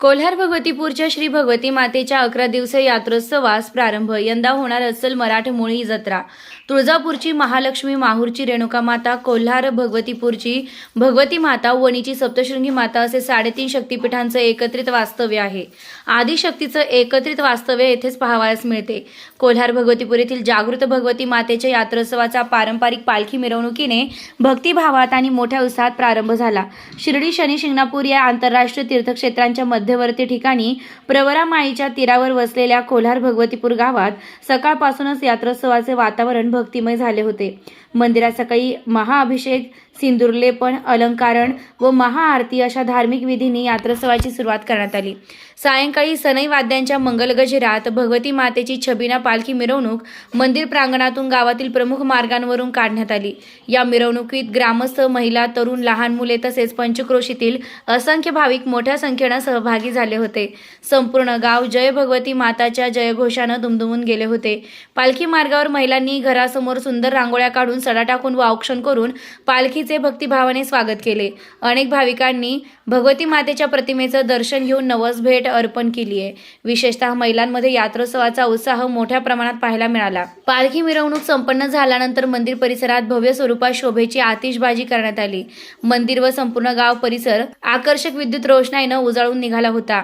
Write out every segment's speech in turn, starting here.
कोल्हार भगवतीपूरच्या श्री भगवती मातेच्या 11 दिवसीय यात्रोत्सवास प्रारंभ। यंदा होणार अस्सल मराठमोळी जत्रा। तुळजापूरची महालक्ष्मी, माहूरची रेणुका माता, कोल्हार भगवतीपूरची भगवती माता, वणीची सप्तशृंगी माता असे 3.5 शक्तिपीठांचं एकत्रित वास्तव्य आहे। आदिशक्तीचं एकत्रित वास्तव्य येथेच पाहावयास मिळते। कोल्हार भगवतीपूर येथील जागृत भगवती मातेच्या यात्रोत्सवाचा पारंपरिक पालखी मिरवणुकीने भक्तिभावात आणि मोठ्या उत्साहात प्रारंभ झाला। शिर्डी, शनी शिंगणापूर या आंतरराष्ट्रीय तीर्थक्षेत्रांच्या मध्यवर्ती ठिकाणी प्रवरा माईच्या तीरावर वसलेल्या कोल्हार भगवतीपूर गावात सकाळपासूनच यात्रोत्सवाचे वातावरण भक्तिमय झाले होते। मंदिरात सकाळी महाअभिषेक, सिंदूरलेपन, अलंकारण व महाआरती अशा धार्मिक विधींनी यात्रोत्सवाची सुरुवात करण्यात आली। सायंकाळी सनई वाद्यांच्या मंगल गजरात भगवती मातेची छबिना पालखी मिरवणूक मंदिर प्रांगणातून गावातील प्रमुख मार्गांवरून काढण्यात आली। या मिरवणुकीत ग्रामस्थ, महिला, तरुण, लहान मुले तसेच पंचक्रोशीतील असंख्य भाविक मोठ्या संख्येने सहभागी झाले होते। संपूर्ण गाव जय भगवती माताच्या जयघोषाने दुमदुमून गेले होते। पालखी मार्गावर महिलांनी घरासमोर सुंदर रांगोळ्या काढून, सडा टाकून व औक्षण करून पालखीचे भक्तिभावाने स्वागत केले। अनेक भाविकांनी भगवती मातेच्या प्रतिमेचं दर्शन घेऊन नवस भेट अर्पण केली आहे। विशेषतः महिलांमध्ये यात्रोत्सवाचा उत्साह मोठ्या प्रमाणात पाहायला मिळाला। पालखी मिरवणूक संपन्न झाल्यानंतर मंदिर परिसरात भव्य स्वरूपात शोभेची आतिषबाजी करण्यात आली। मंदिर व संपूर्ण गाव परिसर आकर्षक विद्युत रोषणाईने उजळून निघाला होता।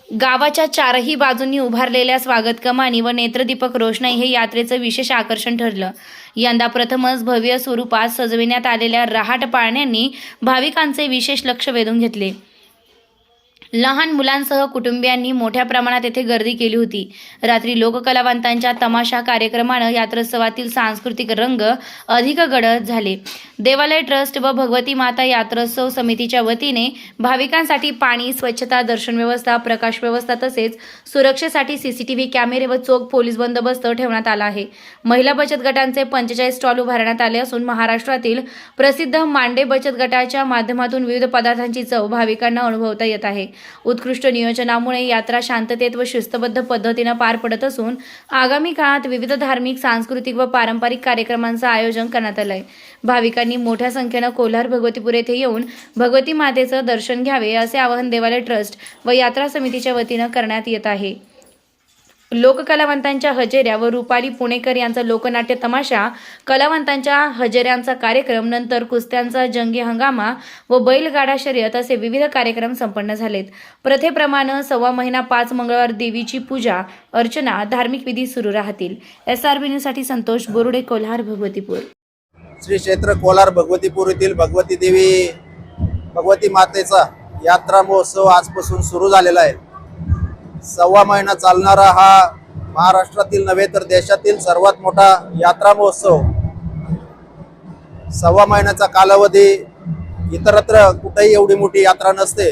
गावाच्या चारही बाजूंनी उभारलेल्या स्वागत कमानी व नेत्रदीपक रोषणाई हे यात्रेचं विशेष आकर्षण ठरलं। यंदा प्रथमच भव्य स्वरूपात सजविण्यात आलेल्या रहाट पाळण्यांनी भाविकांचे विशेष लक्ष वेधून घेतले। लहान मुलांसह कुटुंबियांनी मोठ्या प्रमाणात येथे गर्दी केली होती। रात्री लोककलावंतांच्या तमाशा कार्यक्रमाने यात्रोत्सवातील सांस्कृतिक रंग अधिक गडद झाले। देवालय ट्रस्ट व भगवती माता यात्रोत्सव समितीच्या वतीने भाविकांसाठी पाणी, स्वच्छता, दर्शन व्यवस्था, प्रकाश व्यवस्था तसेच सुरक्षेसाठी CCTV कॅमेरे व चोख पोलीस बंदोबस्त ठेवण्यात आला आहे। महिला बचत गटांचे 45 स्टॉल उभारण्यात आले असून महाराष्ट्रातील प्रसिद्ध मांडे बचत गटाच्या माध्यमातून विविध पदार्थांची चव भाविकांना अनुभवता येत आहे। उत्कृष्ट नियोजनामुळे यात्रा शांततेत व शिस्तबद्ध पद्धतीने पार पडत असून आगामी काळात विविध धार्मिक, सांस्कृतिक व पारंपरिक कार्यक्रमांचे आयोजन करण्यात आले आहे। भाविकांनी मोठ्या संख्येने कोल्हार भगवतीपूर येथे येऊन भगवती मातेचे दर्शन घ्यावे असे आवाहन देवालय ट्रस्ट व यात्रा समितीच्या वतीने करण्यात येत आहे। लोककलावंतांच्या हजेऱ्या व रुपाली पुणेकर यांचा लोकनाट्य तमाशा, कलावंतांच्या हजेऱ्यांचा कार्यक्रम, नंतर कुस्त्यांचा जंगी हंगामा व बैलगाडा शर्यत असे विविध कार्यक्रम संपन्न झालेत। प्रथेप्रमाणे 1.25 महिना 5 मंगळवार देवीची पूजा अर्चना, धार्मिक विधी सुरू राहतील। SRB न्यूजसाठी संतोष बोरुडे, कोल्हार भगवतीपूर। श्री क्षेत्र कोल्हार भगवतीपूर येथील भगवती देवी भगवती मातेचा यात्रा महोत्सव आजपासून सुरू झालेला आहे। 1.25 महिना चालणारा हा महाराष्ट्रातील नव्हे तर देशातील सर्वात मोठा यात्रा महोत्सव। 1.25 महिन्याचा कालावधी इतरत्र कुठेही एवढी मोठी यात्रा नसते।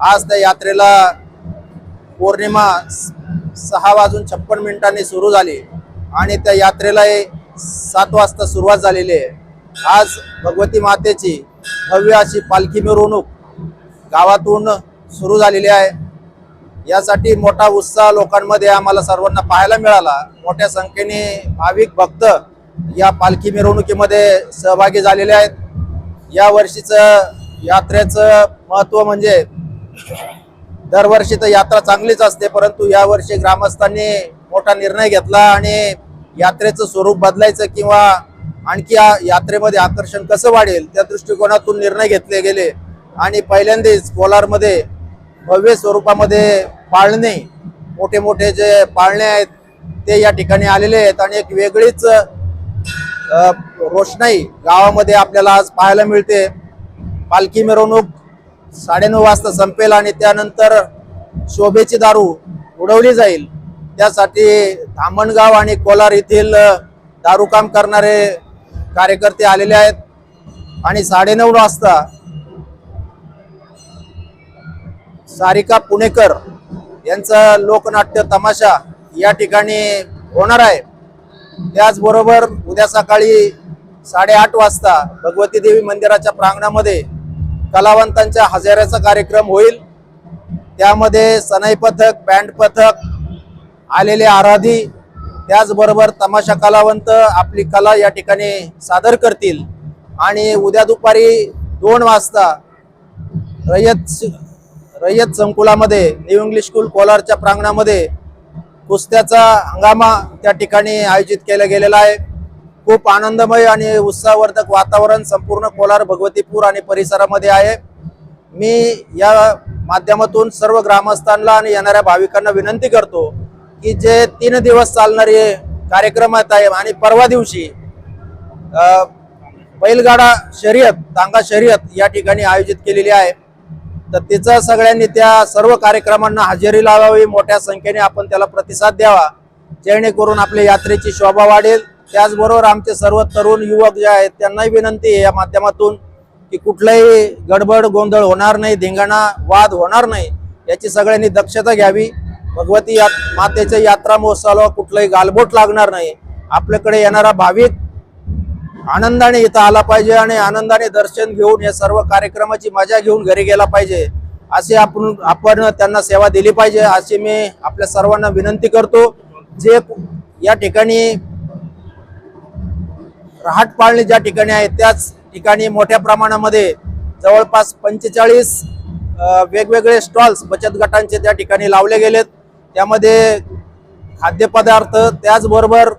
आज त्या यात्रेला पौर्णिमा 6:56 सुरू झाली आणि त्या यात्रेला 7 वाजता सुरुवात झालेली आहे। आज भगवती मातेची भव्य अशी पालखी मिरवणूक गावातून सुरू झालेली आहे। यासाठी मोठा उत्साह लोकांमध्ये आम्हाला सर्वांना पाहायला मिळाला। मोठ्या संख्येने भाविक भक्त या पालखी मिरवणुकीमध्ये सहभागी झालेले आहेत। या वर्षीचं यात्रेचं महत्त्व म्हणजे दरवर्षी तर यात्रा चांगलीच असते, परंतु या वर्षी ग्रामस्थांनी मोठा निर्णय घेतला आणि यात्रेचं स्वरूप बदलायचं किंवा आणखी या यात्रेमध्ये आकर्षण कसं वाढेल त्या दृष्टिकोनातून निर्णय घेतले गेले आणि पहिल्यांदाच कोलारमध्ये भव्य स्वरूपामध्ये पाळणे, मोठे मोठे जे पाळणे आहेत ते या ठिकाणी आलेले आहेत आणि एक वेगळीच रोषणाई गावामध्ये आपल्याला आज पाहायला मिळते। पालखी मिरवणूक 9:30 वाजता संपेल आणि त्यानंतर शोभेची दारू उडवली जाईल। त्यासाठी धामणगाव आणि कोलार येथील दारू काम करणारे कार्यकर्ते आलेले आहेत आणि 9:30 वाजता सारिका पुणेकर यांचा लोकनाट्य तमाशा या ठिकाणी होणार आहे। त्याचबरोबर उद्या सकाळी 8:30 वाजता भगवती देवी मंदिराच्या प्रांगणामध्ये कलावंतांच्या हजेऱ्याचा कार्यक्रम होईल। त्यामध्ये सनई पथक, बँड पथक, आलेले आराधी, त्याचबरोबर तमाशा कलावंत आपली कला या ठिकाणी सादर करतील आणि उद्या दुपारी 2 वाजता रयत संकुलामध्ये न्यू इंग्लिश स्कूल कोलारच्या प्रांगणामध्ये कुस्त्याचा हंगामा त्या ठिकाणी आयोजित केला गेलेला आहे. खूप आनंदमय आणि उत्साहवर्धक वातावरण संपूर्ण कोलार भगवतीपूर आणि परिसरामध्ये आहे. मी या माध्यमातून सर्व ग्रामस्थांना आणि येणाऱ्या भाविकांना विनंती करतो की जे 3 दिवस चालणारे कार्यक्रम आहे आणि परवा दिवशी बैलगाडा शर्यत, टांगा शर्यत या ठिकाणी आयोजित केलेली आहे. तर तिचं सगळ्यांनी त्या सर्व कार्यक्रमांना हजेरी लावावी, मोठ्या संख्येने आपण त्याला प्रतिसाद द्यावा, जेणेकरून आपल्या यात्रेची शोभा वाढेल. त्याचबरोबर आमचे सर्व तरुण युवक जे आहेत त्यांनाही विनंती आहे या माध्यमातून की कुठलाही गडबड गोंधळ होणार नाही, धिंगाणा वाद होणार नाही, याची सगळ्यांनी दक्षता घ्यावी. भगवती मातेच्या यात्रा महोत्सवाला कुठलाही गालबोट लागणार नाही. आपल्याकडे येणारा भाविक आनंदाने इथं आला पाहिजे आणि आनंदाने दर्शन घेऊन या सर्व कार्यक्रमाची मजा घेऊन घरी गेला पाहिजे, असे आपण त्यांना सेवा दिली पाहिजे, अशी मी आपल्या सर्वांना विनंती करतो. जे या ठिकाणी रहाट पाळणी ज्या ठिकाणी आहे त्याच ठिकाणी मोठ्या प्रमाणामध्ये जवळपास 45 वेगवेगळे स्टॉल्स बचत गटांचे त्या ठिकाणी लावले गेलेत. त्यामध्ये खाद्यपदार्थ, त्याचबरोबर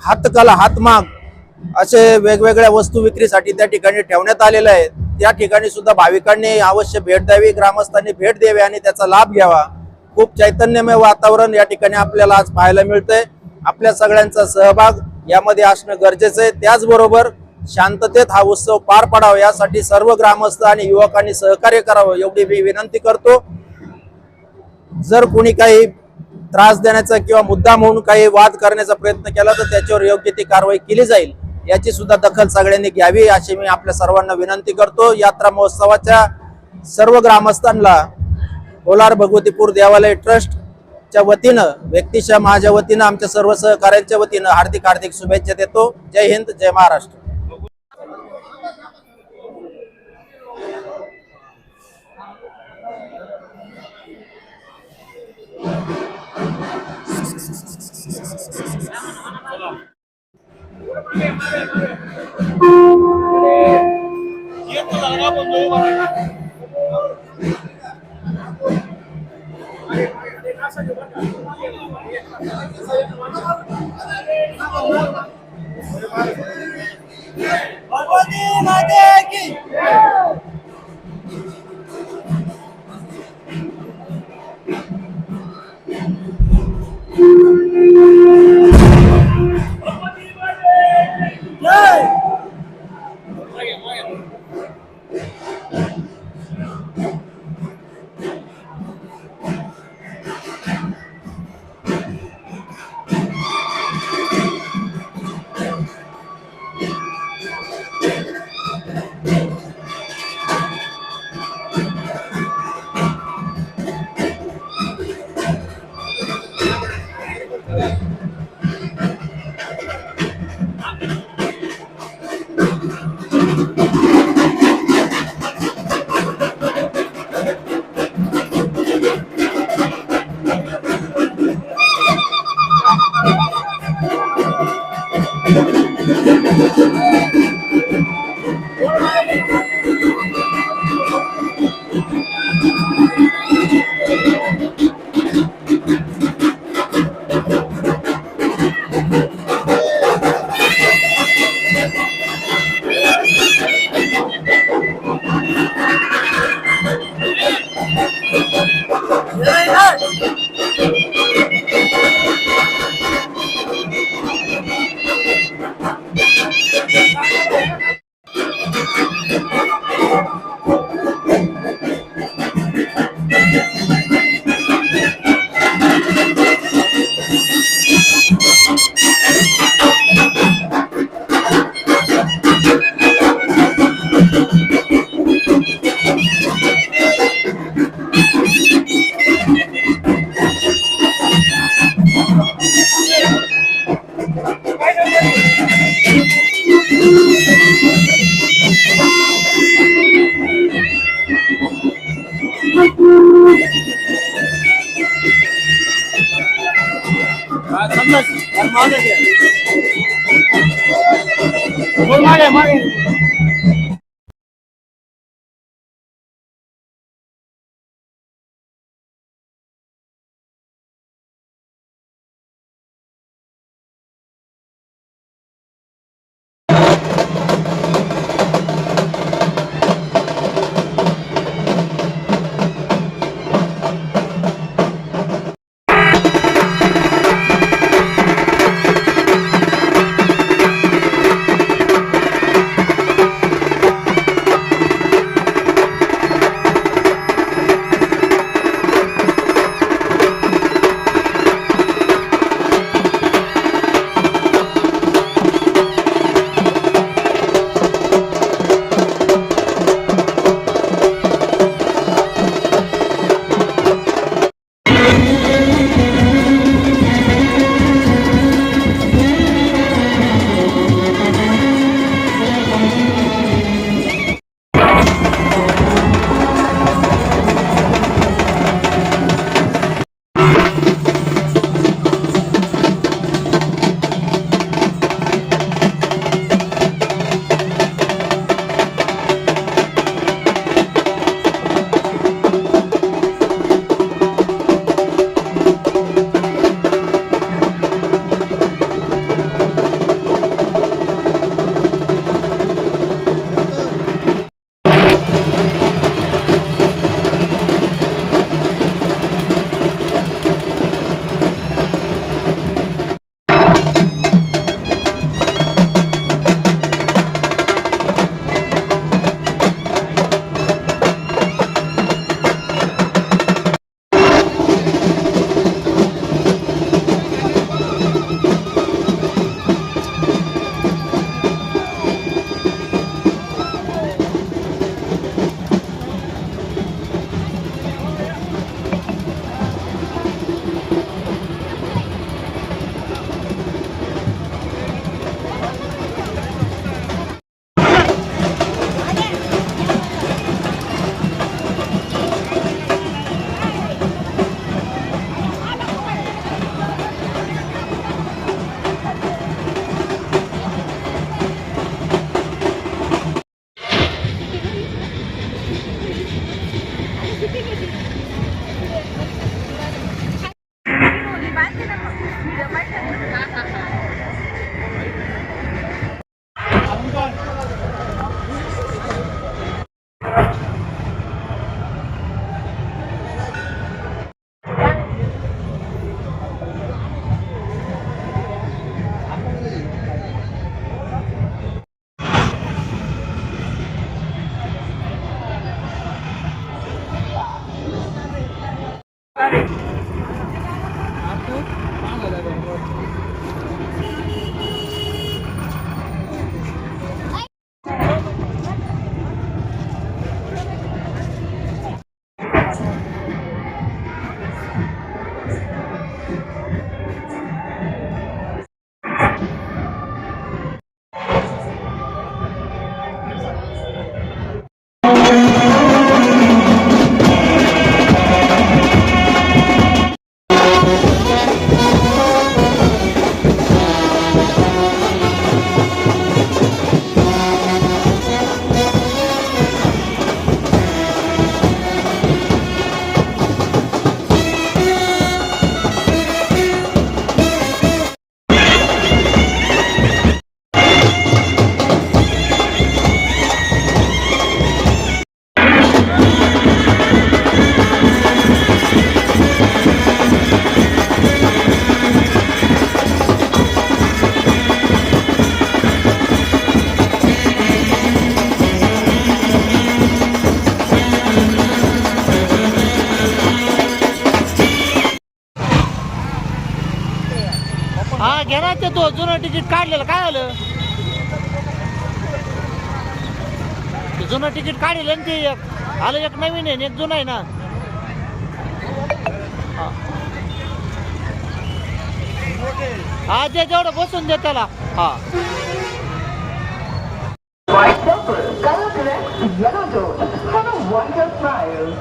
हातकला, हातमाग असे वेगवेगळ्या वस्तू विक्रीसाठी त्या ठिकाणी ठेवण्यात आलेले आहेत. त्या ठिकाणी सुद्धा भाविकांनी अवश्य भेट द्यावी, ग्रामस्थांनी भेट द्यावी आणि त्याचा लाभ घ्यावा. खूप चैतन्यमय वातावरण या ठिकाणी आपल्याला आज पाहायला मिळतंय. आपल्या सगळ्यांचा सहभाग यामध्ये असणं गरजेचं आहे. त्याचबरोबर शांततेत हा उत्सव पार पडावा यासाठी सर्व ग्रामस्थ आणि युवकांनी सहकार्य करावं एवढी मी विनंती करतो. जर कोणी काही त्रास देण्याचा किंवा मुद्दा म्हणून काही वाद करण्याचा प्रयत्न केला तर त्याच्यावर योग्य ती कारवाई केली जाईल, याची सुद्धा दखल सगळ्यांनी घ्यावी अशी मी आपल्या सर्वांना विनंती करतो. यात्रा महोत्सवाच्या सर्व ग्रामस्थांना कोलार भगवतीपूर देवालय ट्रस्टच्या वतीनं, व्यक्तिशः माझ्या वतीनं, आमच्या सर्व सहकार्यांच्या वतीनं हार्दिक शुभेच्छा देतो. जय हिंद, जय महाराष्ट्र. भगवती माते की जय. मागे ते तो जुनं तिकीट काढलेलं काय आलं? ते जुनं तिकीट काढलेलं ना, ते एक आलं, एक नवीन आहे आणि एक जुनं आहे ना. हा जे जेवढं बसून दे त्याला. हा White purple, color correct, yellow tone. Have a wonder smile.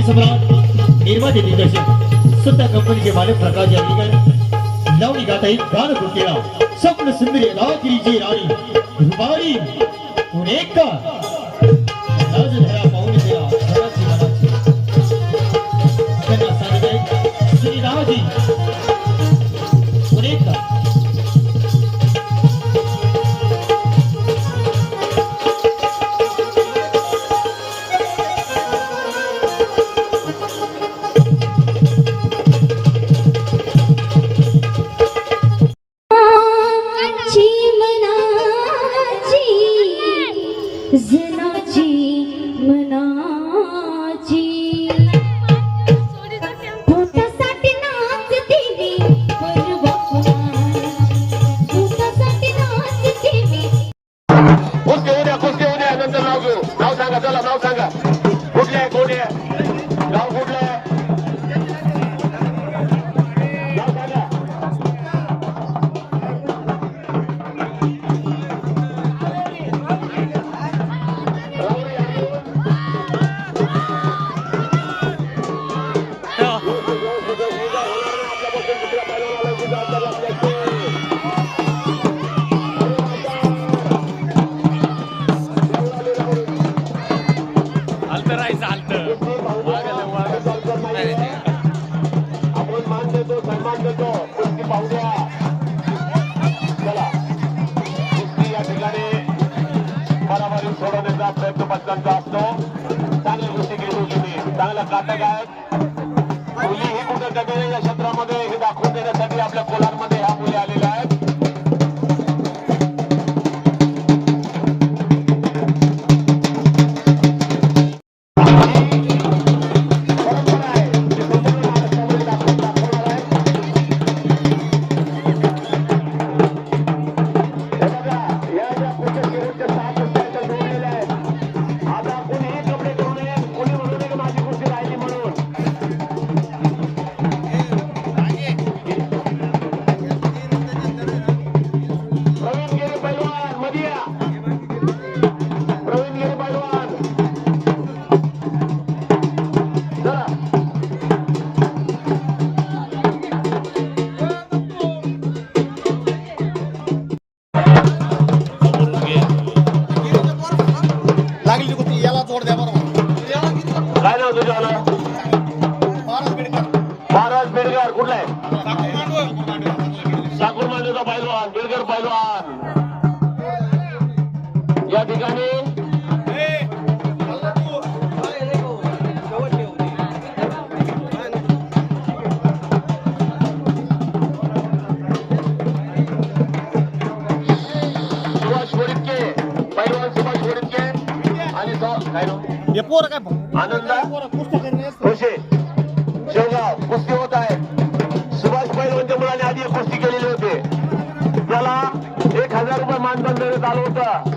सम्राट निर्माते दिग्दर्शक सुद्धा कंपनीचे मालक प्रकाश यांनी लावणी गाता एक गाणं कृतीला स्वप्न सुंदरी लागिरीची राणी रुपारी पुणेकर लाज धरा पाहून दिला घराची मनाची त्यांना सांगते श्री रावजी पुणेकर पोटासाठी नाचते मी परवा कुणाला पोटासाठी नाचते मी कुस्ती होऊ द्या नंतर नाव घेऊ. नाव सांगा, चला नाव सांगा. कुठले आहे, कोण आहे, गाव कुठलं आहे, नाव सांगा. आपण मान देतो, सन्मान देतो. कुस्ती पाहू द्या. चला, कुस्ती या ठिकाणी बराबरी सोडवण्याचा प्रयत्न पटकांचा असतो. चांगली कुस्ती केली तुम्ही, चांगला काटक आहेत. मुली ही कुठे कमी नाही या क्षेत्रामध्ये हे दाखवून देण्यासाठी आपल्या कोलारमध्ये ह्या मुली आलेल्या आहेत. परंपरा आहे जी संपूर्ण महाराष्ट्रामध्ये दाखवणार आहे. हे बघा, या ज्या पुढच्या शेवटच्या 6 कुस्त्या इथं जोडलेल्या आहेत. आता कोणीही कपडे करू नये, कोणी म्हणू नये की माझी कुस्ती राहिली म्हणून. प्रवीण गिरी पैलवान मध्ये या. प्रवीण गिरी पैलवान चला. लागली कुस्ती याला जोड द्या बरोबर. काय नाव तुझं आलं? महाराज बेडकर. कुठला आहे? ठाकूर मांडूचा पैलवान, बेडकर पैलवान. या ठिकाणी सुभाष वडितके, पैलवान सुभाष वडितके आणि काय नाव? हे पोरं काय आनंद कुस्ती करणे खुशी शेवगाव कुस्ती होत आहे. सुभाष पैलवानच्या मुलाने आधी एक कुस्ती केलेली होती. त्याला 1000 रुपये मानधन देण्यात आलं होतं.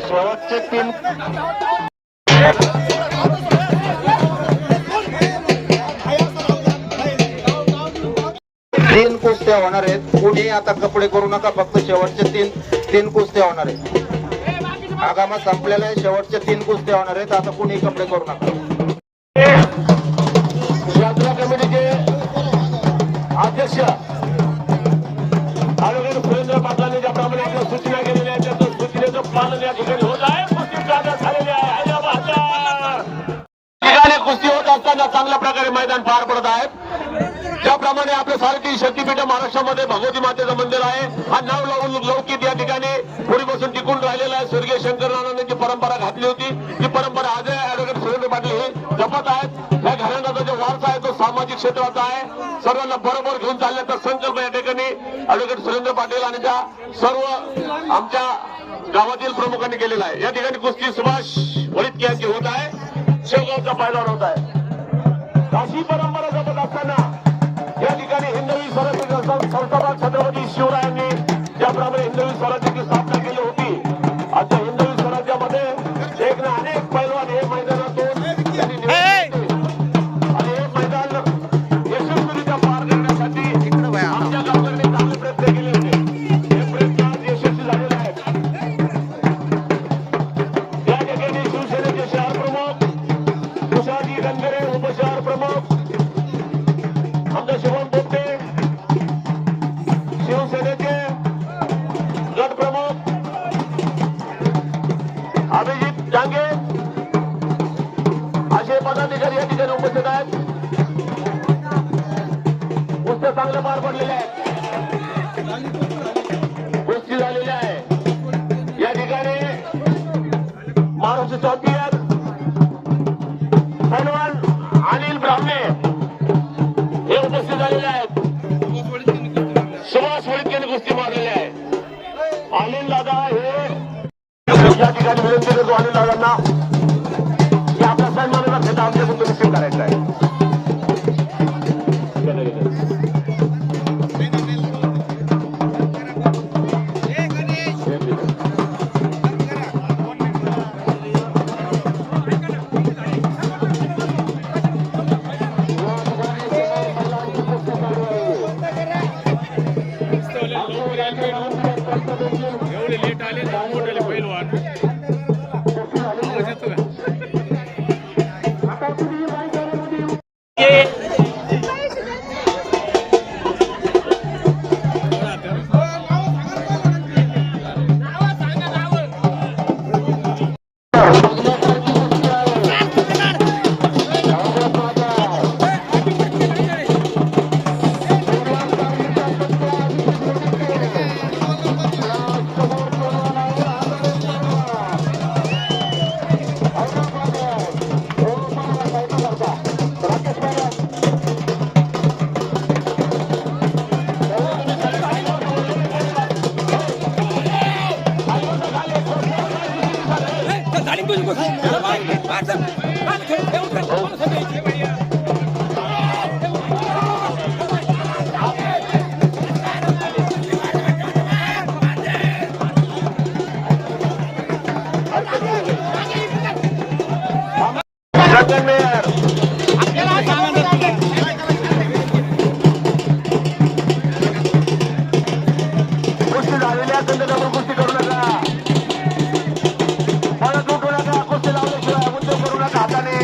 शेवटचे 3 कुस्त्या होणार आहेत. कुणी आता कपडे करू नका, फक्त शेवटचे तीन कुस्त्या होणार आहेत. आगामात संपलेल्या शेवटच्या 3 कुस्त्या होणार आहेत. आता कुणी कपडे करू नका. यात्रा कमिटीचे अध्यक्ष ॲडव्होकेट सुरेंद्र पाटलांनी ज्याप्रमाणे आपल्या सूचना केलेल्या आहेत त्या सूचनेचं पालन या ठिकाणी होत आहे. कुस्ती प्रारंभ झालेली आहे. ठिकाणी कुस्ती होत असताना चांगल्या प्रकारे मैदान पार पडत आहेत. ज्याप्रमाणे आपल्या सारखी शक्तीपीठ महाराष्ट्रामध्ये भगवती मातेचं मंदिर आहे. हा नाव लौकिक या ठिकाणी पूर्वीपासून टिकून राहिलेला आहे. स्वर्गीय शंकर नानांनी जी परंपरा घातली होती ती परंपरा आज ॲडव्होकेट सुरेंद्र पाटील हे जपत आहेत. या घराण्याचा जो वारसा आहे तो सामाजिक क्षेत्राचा आहे. सर्वांना बरोबर घेऊन चालण्याचा संकल्प या ठिकाणी ॲडव्होकेट सुरेंद्र पाटील आणि त्या सर्व आमच्या गावातील प्रमुखांनी केलेला आहे. या ठिकाणी कुस्ती सुभाष वडितके यांची होत आहे. शेवगावचा पैलवान होत आहे. अशी परंपरा जपत असताना या ठिकाणी हिंदवी स्वराज्य संस्थापक छत्रपती शिवरायांनी ज्याप्रमाणे हिंदवी स्वराज्याची स्थापना केली होती, आता हिंदवी स्वराज्यामध्ये एक ना अनेक पैलवान हे मैदानातून त्यांनी निवडून आणि हे मैदान यशस्वीरित्या पार करण्यासाठी आमच्या गावकऱ्यांनी चांगले प्रयत्न केले होते. हे प्रयत्न आज यशस्वी झालेले आहेत. या ठिकाणी शिवसेनेचे शहर प्रमुख तुषारजी गणगरे, उपशहर प्रमुख आमच्या शिवम पोपटे, शिवसेनेचे गट प्रमुख अभिजित डांगे असे पदाधिकारी या ठिकाणी उपस्थित आहेत. कुस्त्या चांगले पार पडलेले आहेत. कुस्ती झालेली आहे. या ठिकाणी महाराष्ट्र चॅम्पियन पैलवान अनिल ब्राह्मणे हे उपस्थित झालेले आहेत. सुभाष वडीत कुस्ती मारलेली आहे. अनिल दादा हे या ठिकाणी विनंती करतो अनिल दादांना की आपल्या सन्मानाचा खेळ आमच्याकडून रिसीव्ह करायचा आहे. एवढे लेट आले मोठे पैलवान आवाज येतो का? कुस्ती झालेल्या कंदकावर कुस्ती करू नका. परत उठू नका. कुस्ती लावल्याशिवाय उद्योग करू नका हाताने.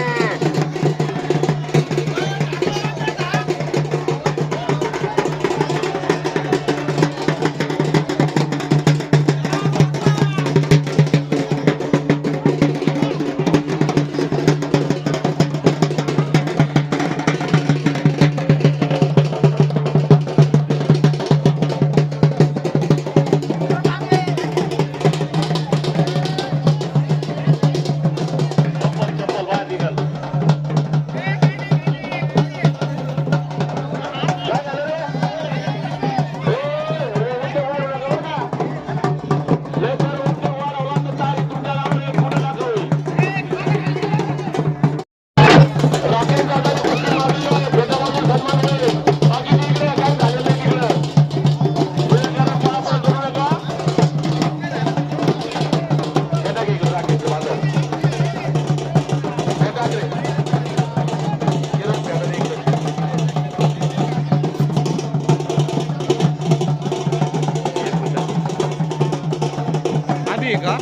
का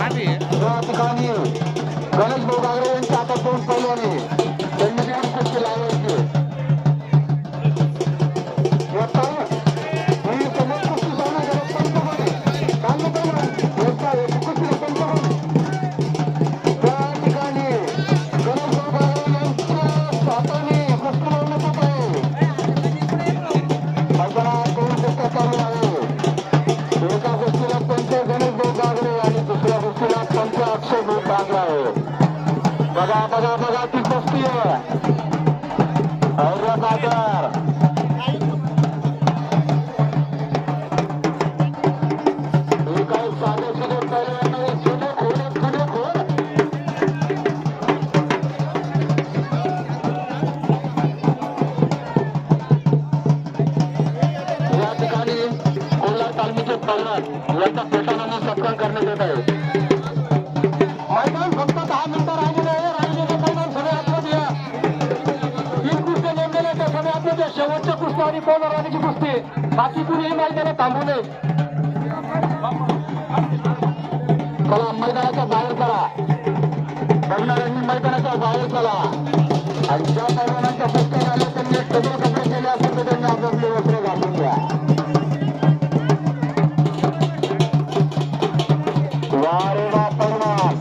आधी या ठिकाणी गणेश बोगागरे यांच्या हातात दोन पैलवानी त्यांनी देखील कुस्ती लावायची. ही समोर कुस्ती लावणार गरज पंचमध्ये चालू करा. कुस्तीला पंचमध्ये त्या ठिकाणी गणेश बोगागरे यांच्या हाताने कुस्ती लावण्यात येत आहे. मैदानात दोन कुस्त्या चालू आहे. एका गोष्टीला पंच गणेश बोगागरे आणि दुसऱ्या गोष्टीला पंच अक्षय बोगागरे आहे. बघा बघा बघा ती कुस्ती आहे. औरंगाबाद हे काही साधे सुधे पैलवान नाही. जुने खोल जुने खोल. या ठिकाणी कोल्हार तालमीचे पैलवान यांचा पेटाने सत्कार करण्यात येत आहे. मैदान फक्त 10 मिनिटं राहिलेले आहे. राहिलेले पैलवान सगळे आतमध्ये या. 3 कुस्त्या नेमलेल्या त्या सगळे आतमध्ये या. शेवटच्या कुस्त्या आणि पैलवानाची कुस्ती. बाकी कुणीही मैदानात थांबू नये. चला मैदानाच्या बाहेर करा. बघणाऱ्यांनी मैदानाच्या बाहेर चला. आणि ज्या पैलवानांच्या कुस्त्या झाल्या त्यांनी सगळे कपडे केले असेल तर त्यांनी आपापले वस्त्र घालून घ्या. वारे वा पैलवान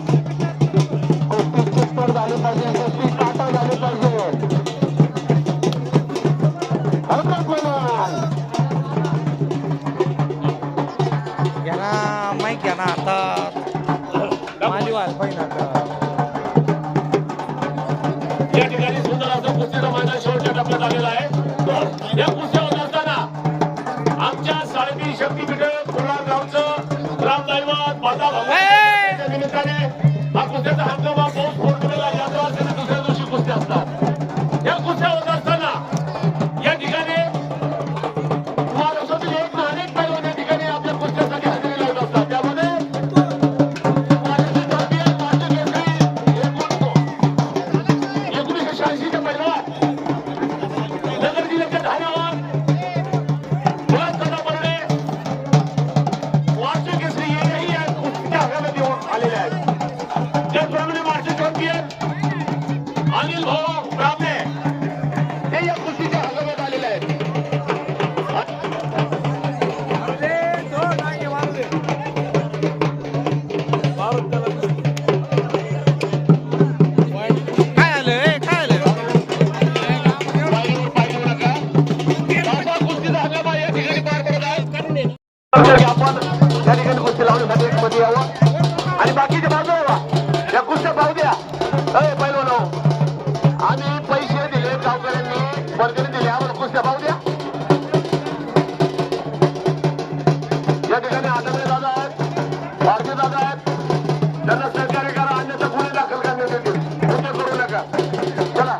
कुस्ती चित्तर झाली पाहिजे. कुस्ती काटा झाली पाहिजे. हलका पैलवान घ्या ना माईक घ्या ना आता या ठिकाणी सुंदर असं कुस्तीचं मैदान शेवटच्या टप्प्यात आलेलं आहे. या कुस्त्या होत असताना आमच्या 3.5 शक्तीपीठ कोलार गावचं ग्रामदैवत माता भगवतीच्या निमित्ताने हा कुस्त्याचा हंगामा पाऊस पडलेला यात्रा असताना दुसऱ्या दिवशी कुस्त्या असतात. या कुस्त्या होत असताना या ठिकाणी महाराष्ट्रातील एक ना अनेक पैलवान या ठिकाणी आपल्या कुस्त्यासाठी हजेरी लावत असतात. त्यामध्ये महाराष्ट्र चॅम्पियन मास्टर केसरी 1986 चे पैलवान नगर जिल्ह्याचे धारावाद बर्डे मास्टर केसरी हेही या कुस्तीच्या हंगामात येऊन आलेले आहेत. त्याचप्रमाणे मास्टर चॅम्पियन अनिल भाऊ ब्राह्मणे हे या कुस्तीच्या हंगामात आलेले आहेत. आपण या ठिकाणी कुस्ती लावण्यासाठी एक मध्ये यावं आणि बाकीचे बाजू यावा. या कुस्त्या पाहू द्या. पहिलवानो, आम्ही पैसे दिले, गावकऱ्यांनी वर्गणी दिली, आम्हाला कुस्त्या पाहू द्या. या ठिकाणी आदरणीय दादा आहेत, भारतीय दादा आहेत, त्यांना सहकार्य करा, अन्यथा गुन्हे दाखल करण्यात येतील. गुन्हे करू नका. चला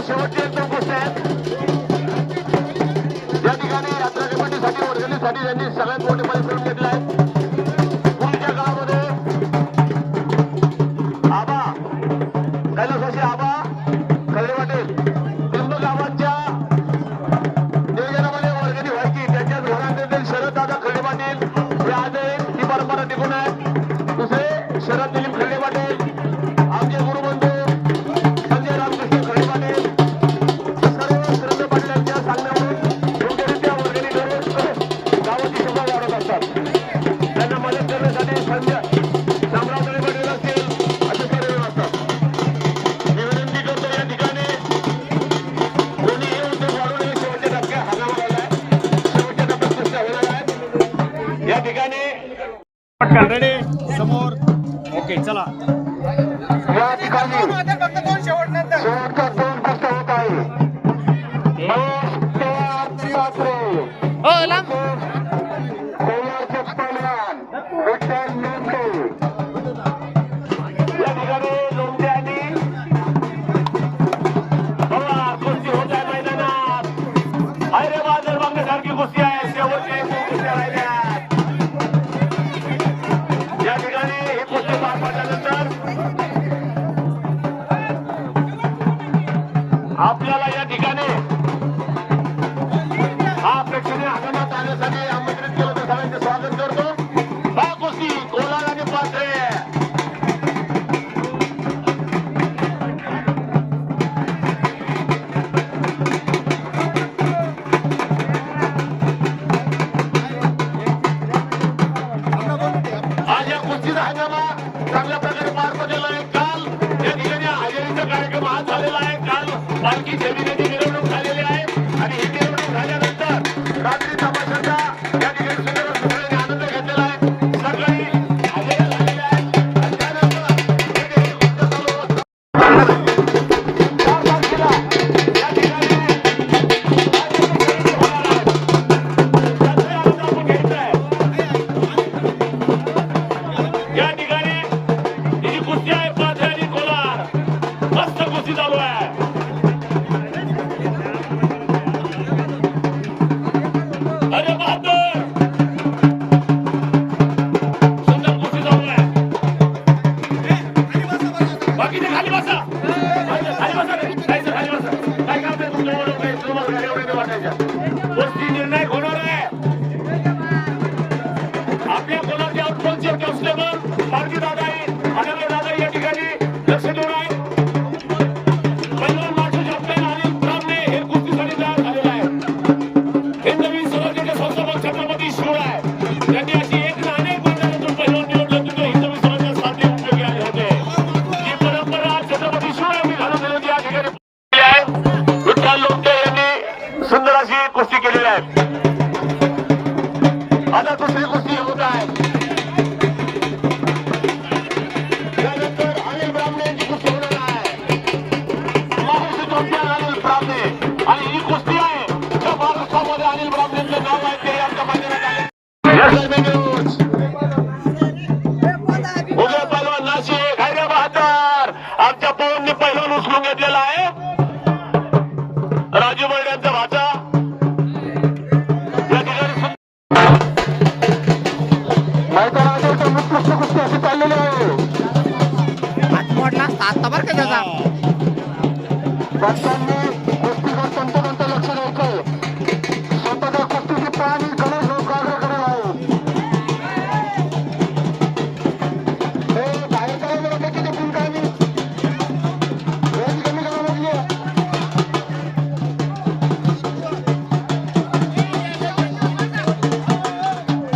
शेवटचे 1-2 कुस्त्या आहेत. या ठिकाणी यात्रा कमिटीसाठी वर्गणीसाठी त्यांनी सगळ्यात मोठे पैसे करून घेतले आहेत. पुढच्या काळामध्ये आबा कैलासवासी आबा खल्ले पाटील लिंब गावाच्या नियोजनामध्ये वर्गणी व्हायची. त्यांच्याच घरातील शरद दादा खल्ले पाटील हे आज ही परंपरा टिकून आहे. दुसरे शरद दिलीप खल्ले पाटील, आमचे गुरुबंधू संजय रामकृष्ण खल्ले पाटील, सर्व श्रद्धा पाटील यांच्या सांगण्यावरून योग्यरित्या वर्गणी करून गावाची शोभा वाढत असतात. त्यांना मदत करण्यासाठी संजय शामराव खल्ले पाटील असतील असे सर्व असतात. मी विनंती करतो या ठिकाणी कोणी हे उद्योग वाढू नये. शेवटच्या टप्प्यात हंगामा आला आहे. शेवटच्या टप्प्यात कुस्त्या होणार आहेत. या ठिकाणी रेडी समोर ओके चला. या ठिकाणी शेवटच्या 2 कुस्त्या होत आहे. कोलारचे पैलवान विठ्ठल लोमटे या ठिकाणी लोमटे आणि बघा कुस्ती होत आहे मैदानात. अरे बाजार बघण्यासारखी कुस्ती आहे. शेवटच्या 2 कुस्त्या राहिल्यात. या ठिकाणी ही कुस्ती पार पडल्यानंतर आपल्याला या ठिकाणी हा प्रेक्षणीय हंगामात आणण्यासाठी आमंत्रित केलं तर सगळ्यांचे स्वागत करतो. हा कुस्ती कोलार आणि पाथरे आज या कुस्तीचा हंगामा चांगल्या प्रकारे पार पडलेला आहे. काल या ठिकाणी हजेरीचा कार्यक्रम आज झालेला आहे. काल पालखी जमिनीची मिरवणूक झालेली आहे आणि ही मिरवणूक झाल्यानंतर रात्री तमाशाचा या ठिकाणी सुंदर सगळ्यांनी आनंद घेतलेला आहे. सगळी हजेरी झालेल्या आहेत आणि त्यानंतर या ठिकाणी कुस्त्या चालू होत 4 तारखेला या ठिकाणी होणार आहे. त्याचा आनंद आपण घ्यायचा आहे. या ठिकाणी ही जी कुस्ती आहे पाथरे आणि कोलार मस्त कुस्ती चालू आहे. अरे बहादूर सुंदर कुस्ती चालू आहे. बाकीचे खाली बसा. खाली बसा रे. काय खाली बसा. काय काम आहे तुमच्यावर काही तुम्हाला गाड्या एवढ्या वाटायच्या. कुस्ती निर्णायक होणार आहे. आपल्या कोलारचे आउटपोस्टचे कॉन्स्टेबल मारुती दादा आनंद दादा या ठिकाणी लक्ष देऊन आहे. पैलवान मास्टर चॅम्पियन अनिल ब्राह्मणे हे कुस्तीसाठी तयार झालेले आहेत. हे नवीन स्वराज्याचे संस्थापक छत्रपती शिवराय यांनी अशी एक ना अनेक मैदानातून पैलवान निवडले होते. हिंदवी स्वराज्यात साधे उपयोगी आले होते. ही परंपरा छत्रपती उचलून घेतलेला आहे राजू बर्ड्यांचा भाचा या ठिकाणी मैदानात उत्कृष्ट कुस्ती अशी चाललेली आहे पंचांनी कुस्तीवर तंतोतंत लक्ष द्यायचंय स्वतःच्या कुस्तीची पाणी गणेश लोक आग्रह करत आहेत हे बाहेर काय बरोबर किती फुल काय मी रेंज कमी करा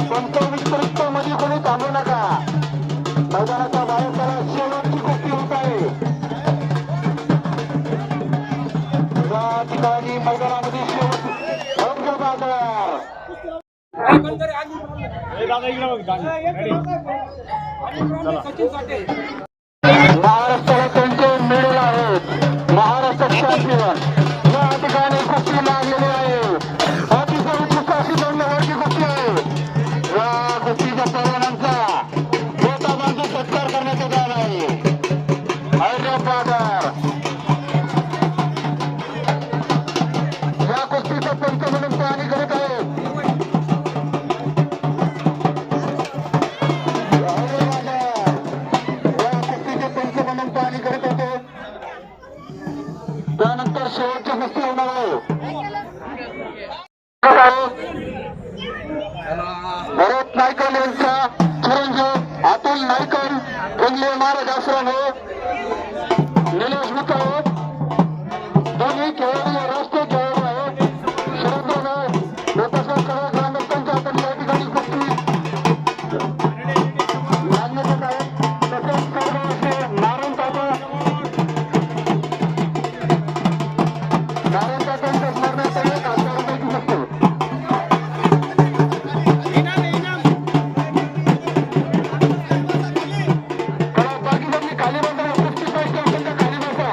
म्हटली विस्तृत मध्ये कोणी थांबू नका मैदानाच्या बाहेर त्याला शेवटची कुस्ती होत आहे या ठिकाणी मैदानामध्ये शेवट योग्य बाजार महाराष्ट्राला त्यांचे मेडल आहेत महाराष्ट्र चॅम्पियन या ठिकाणी कुस्ती लागलेली आहे अतिशय उत्कृष्ट अशी 2 नंबरची कुस्ती आहे या कुस्तीच्या पैलवानांचा बोटाबांधून सत्कार करण्यात येत आहे हैदराबाद या कुस्तीचा पंच म्हणून पाहणी करीत आहेत त्यानंतर शेवटची कुस्ती होणार आहे भरत नायकल यांचा चिरंजीव अतुल नायकल इंग्ले महाराज आश्रम आहे निलेश मित्र दोन्ही खेळाडू राष्ट्रीय खेळाडू आहेत शिरंदर लोकसभा कडक ग्रामस्थांच्या आपण या ठिकाणी कुस्ती मान्यता आहे तसेच सर्व असे नारायण तात्यांच्या स्मरणार्थ 1,000 रुपयाची कुस्ती बाकीच्यांनी खाली बसा कुस्ती पाहिजे असेल तर खाली बसा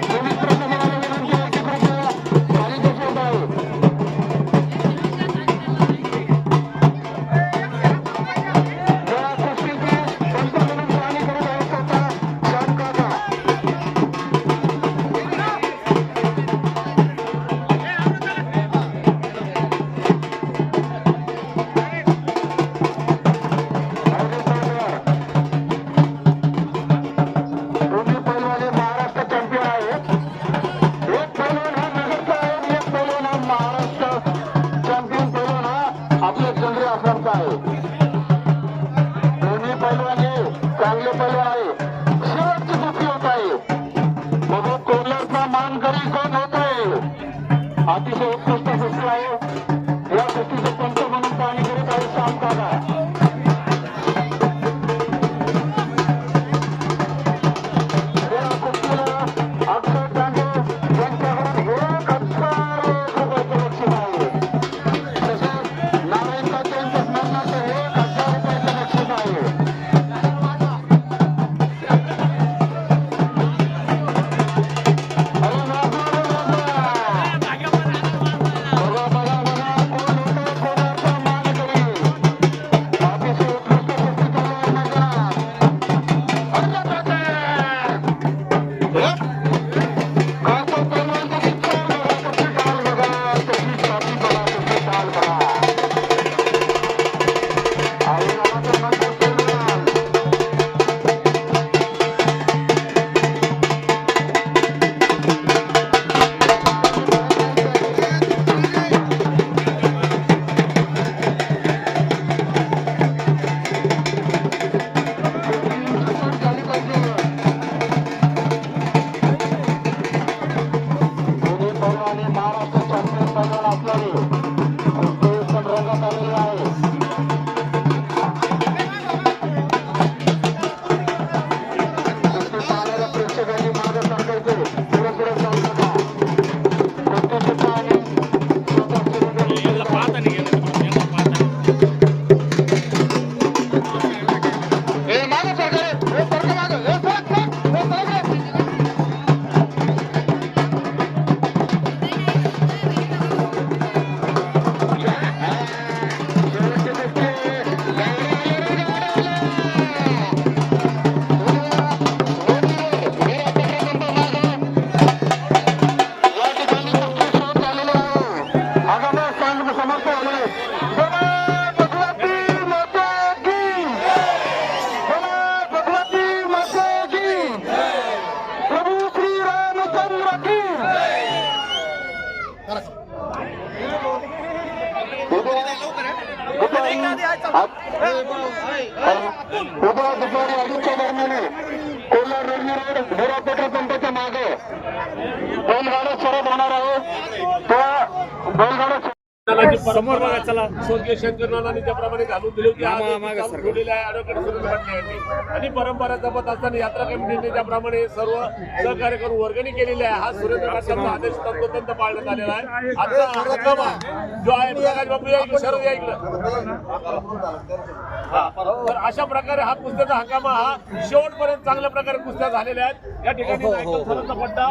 पोलीस प्रशासनाला विनंती आहे की कृपया खाली बसवत आहे या कुस्तीची पंच म्हणून पाहणी करत आहे स्वतः श्याम काका दोन्ही पैलवान हे महाराष्ट्र चॅम्पियन आहेत एक पैलवान हा नगरचा आहे आणि एक पैलवान हा महाराष्ट्र चॅम्पियन पैलवान हा आपल्या केंद्रीय आश्रमचा आहे दोन्ही पैलवान हे चांगले पैलवान आहे शेवटची कुस्ती होत आहे बघू कोल्हारचा मानकरी कोण होत आहे अतिशय उत्कृष्ट कुस्ती आहे या कुस्तीचे पंच म्हणून पाहणी करीत आहे श्याम काका या कुस्तीला अक्षय डांगे यांच्याकडून 1,000 रुपयाचे बक्षीस आहे तसेच नारायण तात्या यांच्या स्मरणार्थ 1,000 रुपयाचे बक्षीस आहे अरे वाजवा रे वाजवा. उद्या दुपारी 2:30च्या दरम्यान कोल्हार रेल्वे रोड भोरा पेट्रोल पंपाच्या मागे बैलगाडा शर्यत होणार आहे. त्या बैलगाडा समोर बघा चला स्वर्गीय शंकरनानांनी त्याप्रमाणे घालून दिली होती आज चालू ठेवलेली आहे ॲडव्होकेट सुरेश पाटील यांनी. आणि परंपरा जपत असताना यात्रा कमिटीने त्याप्रमाणे सर्व सहकार्य करून वर्गणी केलेली आहे. हा सुरेंद्र पाटलांचा आदेश तंतोतंत पाळण्यात आलेला आहे. आजचा हा हंगामा जो आहे प्रकाश बापू या इकडे शरद या इकडे तर अशा प्रकारे हा कुस्त्याचा हंगामा हा शेवटपर्यंत चांगल्या प्रकारे कुस्त्या झालेल्या आहेत. या ठिकाणी नायकल सरांचा पट्टा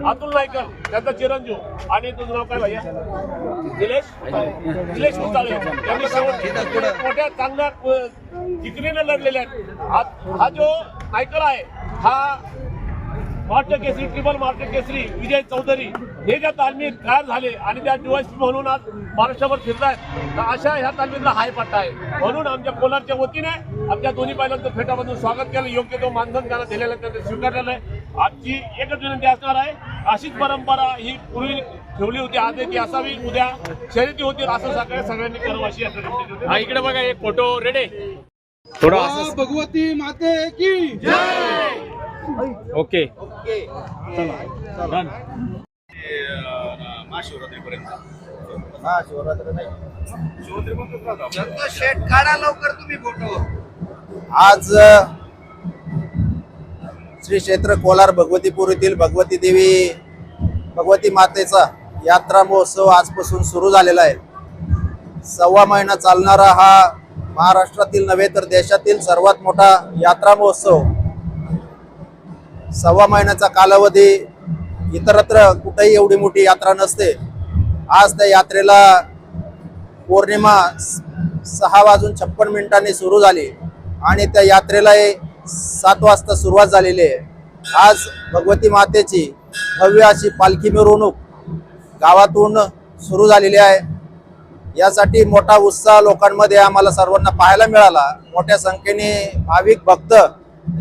अतुल नायकर त्यांचा चिरंजीव आणि तुझं नाव काय भैया निलेश मुताळे यांनी शेवट मोठ्या चांगल्या जिकरीने लढलेल्या आहेत. हा जो नायकर आहे हा महाराष्ट्र केसरी ट्रिपल महाराष्ट्र केसरी विजय चौधरी हे ज्या तालमीत तयार झाले आणि त्या डीवायसपी म्हणून आज महाराष्ट्रावर फिरतायत. तर अशा ह्या तालमीतला हाय पट्टा आहे. म्हणून आमच्या कोलारच्या वतीने आमच्या दोन्ही बैलांचं फेटामधून स्वागत केलं. योग्य तो मानधन त्यांना दिलेलं त्यांनी स्वीकारलेलं आहे. आजची एकच विनंती असणार आहे अशीच परंपरा ही पूर्वी ठेवली होती आज की असावी उद्या शर्यती होतील असं सगळ्यांनी करावं अशी यात्रा. इकडे बघा एक फोटो रेडे थोडा भगवती माते की ओके आज श्री क्षेत्र कोलार भगवतीपूर येथील भगवती देवी भगवती मातेचा यात्रा महोत्सव आजपासून सुरू झालेला आहे. 1.25 महिना चालणारा हा महाराष्ट्रातील नव्हे तर देशातील सर्वात मोठा यात्रा महोत्सव. 1.25 महिन्याचा कालावधी इतरत्र कुठेही एवढी मोठी यात्रा नसते. आज त्या यात्रेला पौर्णिमा 6:56 सुरू झाली आणि त्या यात्रेला 7 वाजता सुरुवात झालेली आहे. आज भगवती मातेची भव्य अशी पालखी मिरवणूक गावातून सुरू झालेली आहे. यासाठी मोठा उत्साह लोकांमध्ये आम्हाला सर्वांना पाहायला मिळाला. मोठ्या संख्येने भाविक भक्त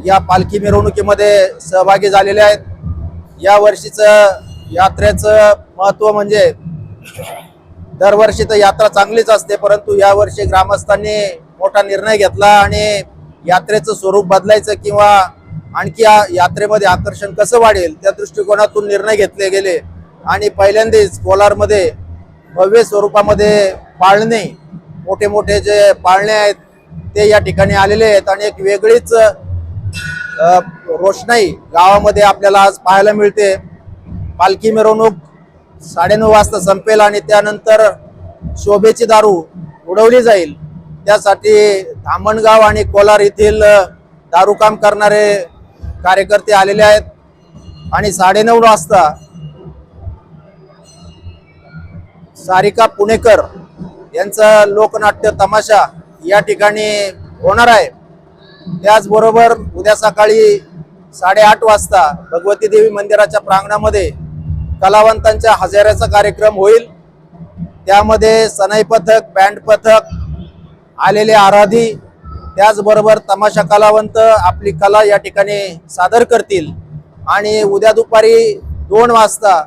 या पालखी मिरवणुकीमध्ये सहभागी झालेले आहेत. या वर्षीचं यात्रेचं महत्त्व म्हणजे दरवर्षी तर यात्रा चांगलीच असते, परंतु यावर्षी ग्रामस्थांनी मोठा निर्णय घेतला आणि यात्रेचं स्वरूप बदलायचं किंवा आणखी या यात्रेमध्ये आकर्षण कसं वाढेल त्या दृष्टिकोनातून निर्णय घेतले गेले. आणि पहिल्यांदाच कोलारमध्ये भव्य स्वरूपामध्ये पाळणे मोठे मोठे जे पाळणे आहेत ते या ठिकाणी आलेले आहेत आणि एक वेगळीच रोषणाई गावामध्ये आपल्याला आज पाहायला मिळते. पालखी मिरवणूक 9:30 वाजता संपेल आणि त्यानंतर शोभेची दारू उडवली जाईल. त्यासाठी धामणगाव आणि कोलार येथील दारूकाम करणारे कार्यकर्ते आलेले आहेत आणि 9:30 वाजता सारिका पुणेकर यांचा लोकनाट्य तमाशा या ठिकाणी होणार आहे. त्याचबरोबर उद्या सकाळी 8:30 वाजता भगवती देवी मंदिराच्या प्रांगणामध्ये कलावंतांच्या हजाऱ्याचा कार्यक्रम होईल. त्यामध्ये सनई पथक, बँड पथक, आलेले आराधी, त्याचबरोबर तमाशा कलावंत आपली कला या ठिकाणी सादर करतील. आणि उद्या दुपारी 2 वाजता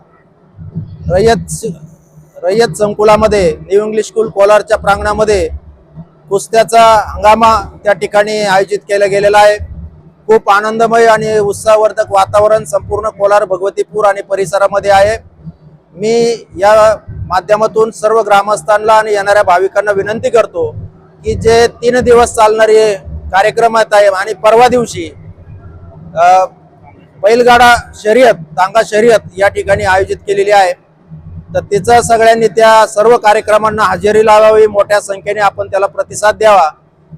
रयत संकुलामध्ये न्यू इंग्लिश स्कूल कोलारच्या प्रांगणामध्ये कुस्त्याचा हंगामा त्या ठिकाणी आयोजित केला गेलेला आहे. खूप आनंदमय आणि उत्साहवर्धक वातावरण संपूर्ण कोलार भगवतीपूर आणि परिसरामध्ये आहे. मी या माध्यमातून सर्व ग्रामस्थांना आणि येणाऱ्या भाविकांना विनंती करतो की जे 3 दिवस चालणारे कार्यक्रम आहेत आणि परवा दिवशी बैलगाडा शर्यत, टांगा शर्यत या ठिकाणी आयोजित केलेली आहे. तर तिचं सगळ्यांनी त्या सर्व कार्यक्रमांना हजेरी लावावी, मोठ्या संख्येने आपण त्याला प्रतिसाद द्यावा,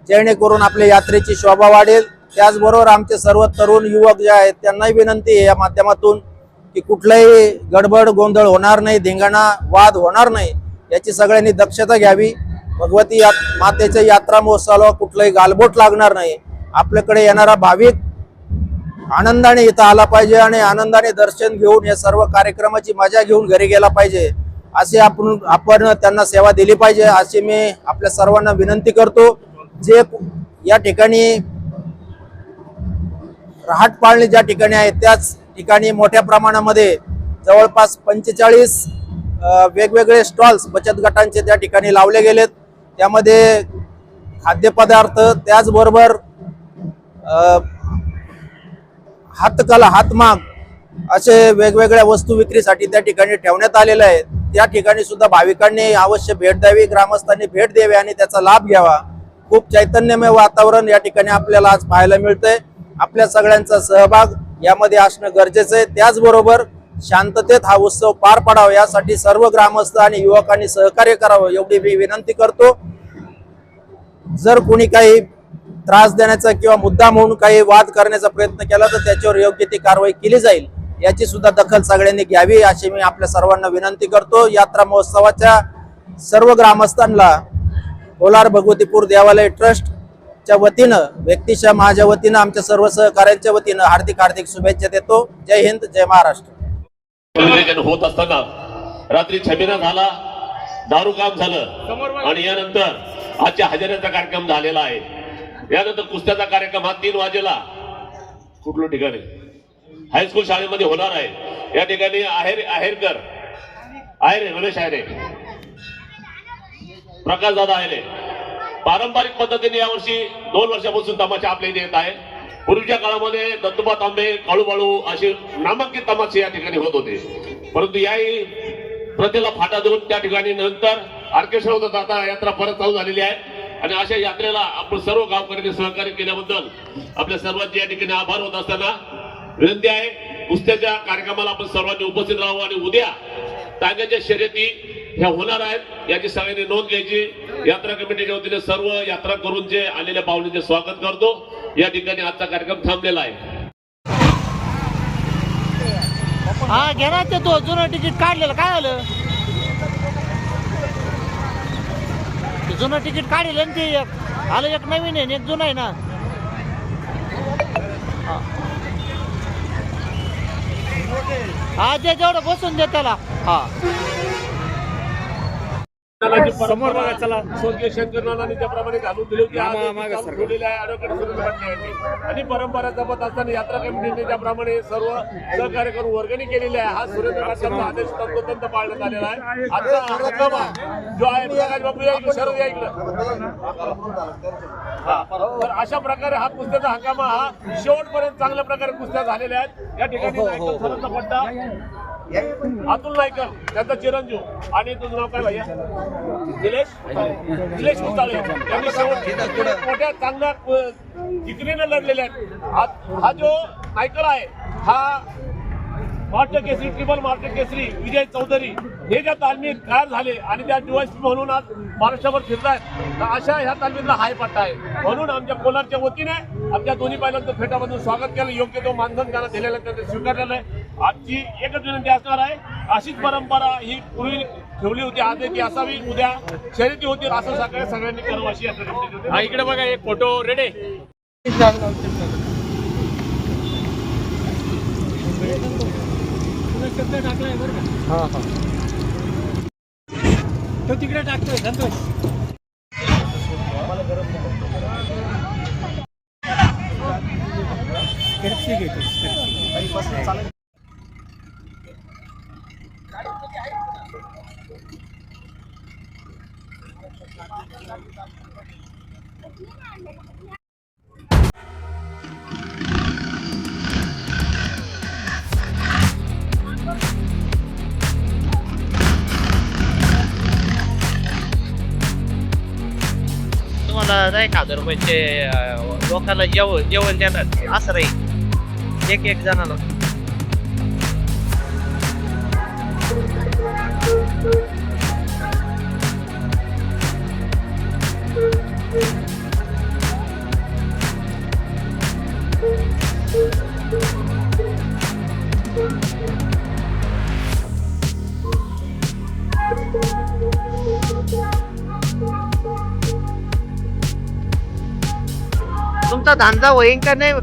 जेणेकरून आपल्या यात्रेची शोभा वाढेल. त्याचबरोबर आमचे सर्व तरुण युवक जे आहेत त्यांनाही विनंती आहे या माध्यमातून की कुठलाही गडबड गोंधळ होणार नाही, धिंगाणा वाद होणार नाही, याची सगळ्यांनी दक्षता घ्यावी. भगवती मातेच्या यात्रा महोत्सवाला कुठलाही गालबोट लागणार नाही. आपल्याकडे येणारा भाविक आनंदाने इथं आला पाहिजे आणि आनंदाने दर्शन घेऊन या सर्व कार्यक्रमाची मजा घेऊन घरी गेला पाहिजे, असे आपण त्यांना सेवा दिली पाहिजे अशी मी आपल्या सर्वांना विनंती करतो. जे या ठिकाणी रहाट पाळणे ज्या ठिकाणी आहेत त्याच ठिकाणी मोठ्या प्रमाणामध्ये जवळपास 45 वेगवेगळे स्टॉल्स बचत गटांचे त्या ठिकाणी लावले गेलेत. त्यामध्ये खाद्यपदार्थ त्याचबरोबर हातकला हातमाग असे वेगवेगळ्या वस्तू विक्रीसाठी त्या ठिकाणी ठेवण्यात आलेल्या आहेत. त्या ठिकाणी सुद्धा भाविकांनी अवश्य भेट द्यावी, ग्रामस्थांनी भेट द्यावी आणि त्याचा लाभ घ्यावा. खूप चैतन्यमय वातावरण या ठिकाणी आपल्याला आज पाहायला मिळतंय. आपल्या सगळ्यांचा सहभाग यामध्ये असणं गरजेचं आहे. त्याचबरोबर शांततेत हा उत्सव पार पडावा यासाठी सर्व ग्रामस्थ आणि युवकांनी सहकार्य करावं एवढी मी विनंती करतो. जर कोणी काही त्रास देण्याचा किंवा मुद्दा म्हणून काही वाद करण्याचा प्रयत्न केला तर त्याच्यावर योग्य ती कारवाई केली जाईल याची सुद्धा दखल सगळ्यांनी घ्यावी अशी मी आपल्या सर्वांना विनंती करतो. यात्रा महोत्सवाच्या सर्व ग्रामस्थांना कोलार भगवतीपूर देवालय ट्रस्टच्या वतीनं, व्यक्तिशः माझ्या वतीनं, आमच्या सर्व सहकार्यांच्या वतीनं हार्दिक हार्दिक शुभेच्छा देतो. जय हिंद, जय महाराष्ट्र. होत असताना रात्री छबिना झाला, दारू काम झालं आणि यानंतर आजच्या हजेऱ्याचा कार्यक्रम झालेला आहे. यानंतर कुस्त्याचा कार्यक्रम हा 3 वाजेला कुठल्या ठिकाणी हायस्कूल शाळेमध्ये होणार आहे. या ठिकाणी आहेरकर रमेश आहेरे, प्रकाश दादा आहेरे पारंपरिक पद्धतीने यावर्षी 2 वर्षापासून तमाशा आपल्या इथे येत आहे. पूर्वीच्या काळामध्ये दत्तोबा तांबे, काळूबाळू असे नामांकित तमाशे या ठिकाणी होत होते, परंतु याही प्रथेला फाटा देऊन त्या ठिकाणी नंतर ऑर्केस्ट्रा होत आता यात्रा परत चालू झालेली आहे. आणि अशा यात्रेला आपण सर्व गावकऱ्यांनी सहकार्य केल्याबद्दल आपल्या सर्वांचे या ठिकाणी आभार होत असताना विनंती आहे, कुस्त्याच्या कार्यक्रमाला आपण सर्वांनी उपस्थित राहावं आणि उद्या टांग्याच्या शर्यती ह्या होणार आहेत याची सगळ्यांनी नोंद घ्यायची. यात्रा कमिटीच्या वतीने सर्व यात्रा करून जे आलेल्या पाहुण्यांचे स्वागत करतो. या ठिकाणी आजचा कार्यक्रम थांबलेला आहे. हा घ्या ते तो जुनं तिकीट काढलेलं काय आलं, जुनं तिकीट काढलेलं ना ते एक आलं, एक नवीन आहे एक जुनं आहे ना. हा ते जेवढं बसून दे त्याला. हा समोर बघा चला. स्वर्गीय शंकर नानांनी त्याप्रमाणे घालून दिले होते आणि परंपरा जपत असताना यात्रा कमिटीने त्याप्रमाणे सर्व सहकार्य करून वर्गणी केलेली आहे. हा सूर्यप्रकाशाचा आदेश तंतोतंत पाळण्यात आलेला आहे. आजचा हंगामा जो आहे प्रकाश बापू या इकडे, शरद या इकडे. तर अशा प्रकारे हा कुस्त्याचा हंगामा हा शेवटपर्यंत चांगल्या प्रकारे कुस्त्या झालेल्या आहेत. या ठिकाणी नायकर सरांचा पट्टा अतुल नायकर त्यांचा चिरंजीव आणि तुझं नाव काय भैया, निलेश मुताळे यांनी शेवट मोठ्या चांगल्या जिकरीने लढलेले आहेत. हा जो नायकर आहे हा महाराष्ट्र केसरी, ट्रिपल महाराष्ट्र केसरी विजय चौधरी हे ज्या तालमीत तयार झाले आणि त्या डीवायएसपी म्हणून आज महाराष्ट्रावर फिरतायत, तर अशा ह्या तालमीतला हाय पट्टा आहे. म्हणून आमच्या कोलारच्या वतीने आमच्या दोन्ही बैलांचं फेटामधून स्वागत केलं. योग्य तो मानधन त्यांना दिलेलं त्यांनी स्वीकारलेलं आहे. आजची एकच विनंती असणार आहे, अशीच परंपरा ही पूर्वी ठेवली होती आज की असावी, उद्या शर्यती होतील असं सगळ्यांनी करावं अशी यात्रा. इकडे बघा एक फोटो रेडे. टाकलाय बरं का, हा हा तो तिकडे टाकतोय संतोष. तुम्हाला 1,000 रुपयाचे लोकांना जेवण देणार असं राहील एक जणाला. तुमचा धंदा होईन का नाही?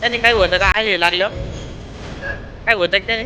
त्याने काय होतं का आहे लागलं काय होतं त्याने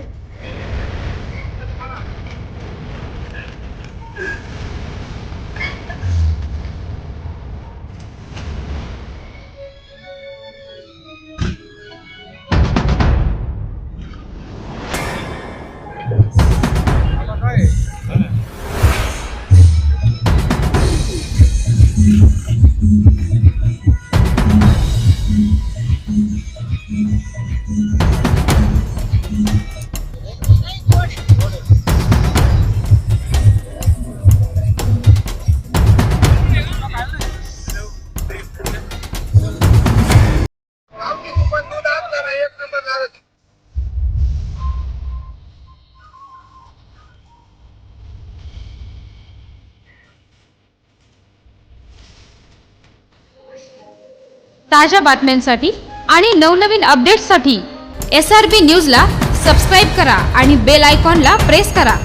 ताज्या बातम्यांसाठी आणि नवनवीन अपडेट्ससाठी SRB न्यूजला सबस्क्राईब करा आणि बेल आयकॉनला प्रेस करा.